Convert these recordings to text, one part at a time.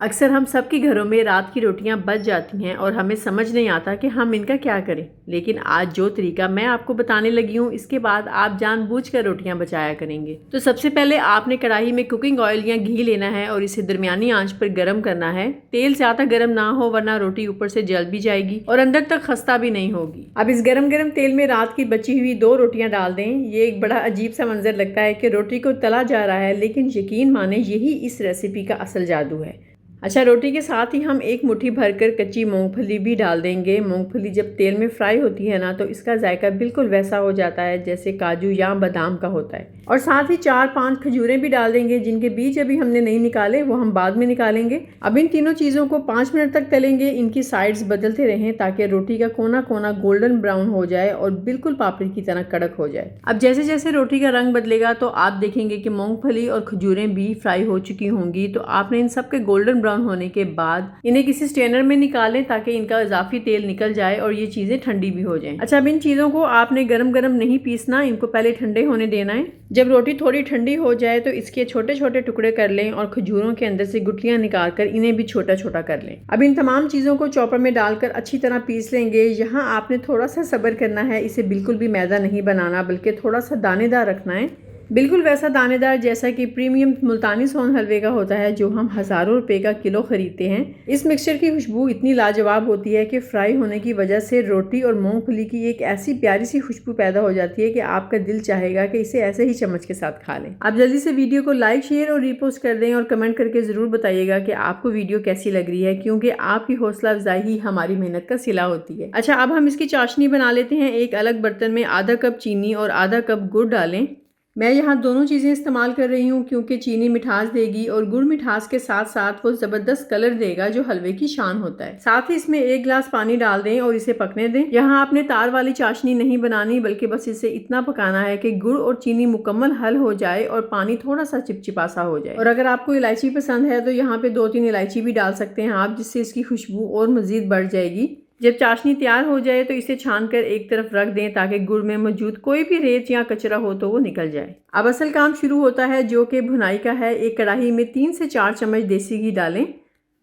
अक्सर हम सबके घरों में रात की रोटियां बच जाती हैं और हमें समझ नहीं आता कि हम इनका क्या करें। लेकिन आज जो तरीका मैं आपको बताने लगी हूँ, इसके बाद आप जानबूझकर रोटियां बचाया करेंगे। तो सबसे पहले आपने कढ़ाई में कुकिंग ऑयल या घी लेना है और इसे दरमियानी आंच पर गर्म करना है। तेल ज्यादा गर्म ना हो, वरना रोटी ऊपर से जल भी जाएगी और अंदर तक खस्ता भी नहीं होगी। अब इस गर्म गर्म तेल में रात की बची हुई 2 रोटियां डाल दें। ये एक बड़ा अजीब सा मंजर लगता है कि रोटी को तला जा रहा है, लेकिन यकीन माने यही इस रेसिपी का असल जादू है। अच्छा, रोटी के साथ ही हम एक मुट्ठी भरकर कच्ची मूंगफली भी डाल देंगे। मूंगफली जब तेल में फ्राई होती है ना, तो इसका जायका बिल्कुल वैसा हो जाता है जैसे काजू या बादाम का होता है। और साथ ही 4-5 खजूरें भी डाल देंगे, जिनके बीज अभी हमने नहीं निकाले, वो हम बाद में निकालेंगे। अब इन तीनों चीज़ों को 5 मिनट तक तलेंगे। इनकी साइड्स बदलते रहें ताकि रोटी का कोना कोना गोल्डन ब्राउन हो जाए और बिल्कुल पापड़ी की तरह कड़क हो जाए। अब जैसे जैसे रोटी का रंग बदलेगा तो आप देखेंगे कि मूंगफली और खजूरें भी फ्राई हो चुकी होंगी। तो आपने इन सब के गोल्डन ब्राउन होने के बाद इन्हें किसी स्ट्रेनर में निकालें ताकि इनका इजाफी तेल निकल जाए और ये चीजें ठंडी भी हो जाएं। अच्छा, अब इन चीजों को आपने गरम गरम नहीं पीसना, इनको पहले ठंडे होने देना है। जब रोटी थोड़ी ठंडी हो जाए तो इसके छोटे छोटे टुकड़े कर लें और खजूरों के अंदर से गुठलियां निकाल कर इन्हें भी छोटा छोटा कर लें। अब इन तमाम चीजों को चॉपर में डालकर अच्छी तरह पीस लेंगे। यहाँ आपने थोड़ा सा सब्र करना है, इसे बिल्कुल भी मैदा नहीं बनाना, बल्कि थोड़ा सा दानेदार रखना है। बिल्कुल वैसा दानेदार जैसा कि प्रीमियम मुल्तानी सोन हलवे का होता है, जो हम हज़ारों रुपए का किलो खरीदते हैं। इस मिक्सचर की खुशबू इतनी लाजवाब होती है कि फ्राई होने की वजह से रोटी और मूंगफली की एक ऐसी प्यारी सी खुशबू पैदा हो जाती है कि आपका दिल चाहेगा कि इसे ऐसे ही चम्मच के साथ खा लें। आप जल्दी से वीडियो को लाइक, शेयर और रीपोस्ट कर दें और कमेंट करके ज़रूर बताइएगा कि आपको वीडियो कैसी लग रही है, क्योंकि आपकी हौसला अफजाई ही हमारी मेहनत का सिला होती है। अच्छा, अब हम इसकी चाशनी बना लेते हैं। एक अलग बर्तन में आधा कप चीनी और आधा कप गुड़ डालें। मैं यहाँ दोनों चीज़ें इस्तेमाल कर रही हूँ क्योंकि चीनी मिठास देगी और गुड़ मिठास के साथ साथ वो ज़बरदस्त कलर देगा जो हलवे की शान होता है। साथ ही इसमें 1 गिलास पानी डाल दें और इसे पकने दें। यहाँ आपने तार वाली चाशनी नहीं बनानी, बल्कि बस इसे इतना पकाना है कि गुड़ और चीनी मुकम्मल हल हो जाए और पानी थोड़ा सा चिपचिपा सा हो जाए। और अगर आपको इलायची पसंद है तो यहाँ पे 2-3 इलायची भी डाल सकते हैं आप, जिससे इसकी खुशबू और मज़ीद बढ़ जाएगी। जब चाशनी तैयार हो जाए तो इसे छान कर एक तरफ रख दें ताकि गुड़ में मौजूद कोई भी रेत या कचरा हो तो वो निकल जाए। अब असल काम शुरू होता है, जो कि भुनाई का है। एक कढ़ाई में 3 से 4 चम्मच देसी घी डालें।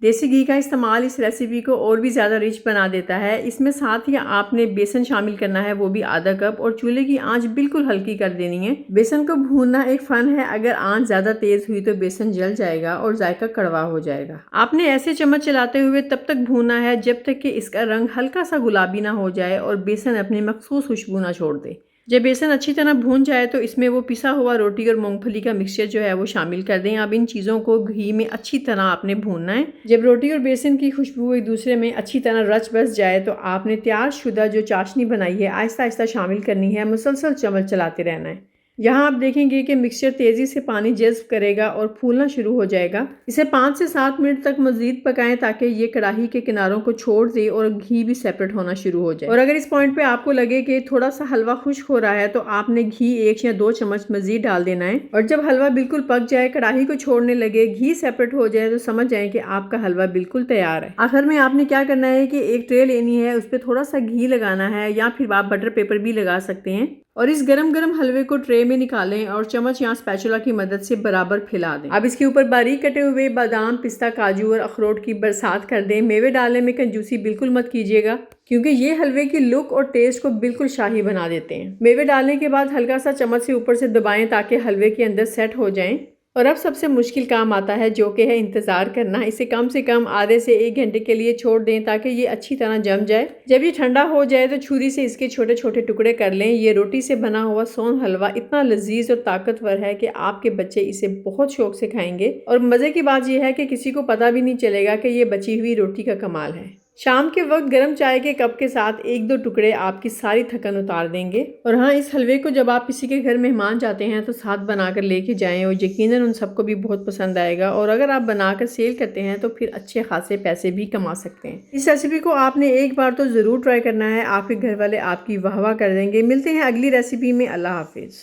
देसी घी का इस्तेमाल इस रेसिपी को और भी ज़्यादा रिच बना देता है। इसमें साथ ही आपने बेसन शामिल करना है, वो भी आधा कप, और चूल्हे की आंच बिल्कुल हल्की कर देनी है। बेसन को भूनना एक फन है, अगर आंच ज़्यादा तेज़ हुई तो बेसन जल जाएगा और जायका कड़वा हो जाएगा। आपने ऐसे चम्मच चलाते हुए तब तक भूनना है जब तक कि इसका रंग हल्का सा गुलाबी ना हो जाए और बेसन अपनी मखसूस खुशबू ना छोड़ दे। जब बेसन अच्छी तरह भून जाए तो इसमें वो पिसा हुआ रोटी और मूंगफली का मिक्सचर जो है वो शामिल कर दें। अब इन चीज़ों को घी में अच्छी तरह आपने भूनना है। जब रोटी और बेसन की खुशबू एक दूसरे में अच्छी तरह रच बस जाए तो आपने तैयार शुदा जो चाशनी बनाई है आहिस्ता आहिस्ता शामिल करनी है। मुसलसल चम्मच चलाते रहना है। यहाँ आप देखेंगे कि मिक्सचर तेज़ी से पानी जज्ब करेगा और फूलना शुरू हो जाएगा। इसे 5 से 7 मिनट तक मज़ीद पकाएं ताकि ये कढ़ाई के किनारों को छोड़ दे और घी भी सेपरेट होना शुरू हो जाए। और अगर इस पॉइंट पे आपको लगे कि थोड़ा सा हलवा खुश्क हो रहा है तो आपने घी 1 या 2 चम्मच मज़ीद डाल देना है। और जब हलवा बिल्कुल पक जाए, कढ़ाई को छोड़ने लगे, घी सेपरेट हो जाए, तो समझ जाए कि आपका हलवा बिल्कुल तैयार है। आखिर में आपने क्या करना है कि एक ट्रे लेनी है, उस पर थोड़ा सा घी लगाना है या फिर आप बटर पेपर भी लगा सकते हैं। और इस गरम गरम हलवे को ट्रे में निकालें और चम्मच या स्पैचुला की मदद से बराबर फैला दें। अब इसके ऊपर बारीक कटे हुए बादाम, पिस्ता, काजू और अखरोट की बरसात कर दें। मेवे डालने में कंजूसी बिल्कुल मत कीजिएगा, क्योंकि ये हलवे की लुक और टेस्ट को बिल्कुल शाही बना देते हैं। मेवे डालने के बाद हल्का सा चम्मच से ऊपर से दबाएं ताकि हलवे के अंदर सेट हो जाएं। और अब सबसे मुश्किल काम आता है, जो कि है इंतज़ार करना। इसे कम से कम आधे से 1 घंटे के लिए छोड़ दें ताकि ये अच्छी तरह जम जाए। जब ये ठंडा हो जाए तो छुरी से इसके छोटे छोटे टुकड़े कर लें। ये रोटी से बना हुआ सोन हलवा इतना लजीज और ताकतवर है कि आपके बच्चे इसे बहुत शौक से खाएंगे। और मज़े की बात यह है कि किसी को पता भी नहीं चलेगा कि ये बची हुई रोटी का कमाल है। शाम के वक्त गर्म चाय के कप के साथ 1-2 टुकड़े आपकी सारी थकन उतार देंगे। और हाँ, इस हलवे को जब आप किसी के घर मेहमान जाते हैं तो साथ बनाकर लेके जाएं और यकीनन उन सबको भी बहुत पसंद आएगा। और अगर आप बनाकर सेल करते हैं तो फिर अच्छे खासे पैसे भी कमा सकते हैं। इस रेसिपी को आपने एक बार तो ज़रूर ट्राई करना है, आपके घर वाले आपकी वाह वाह कर देंगे। मिलते हैं अगली रेसिपी में। अल्लाह हाफिज़।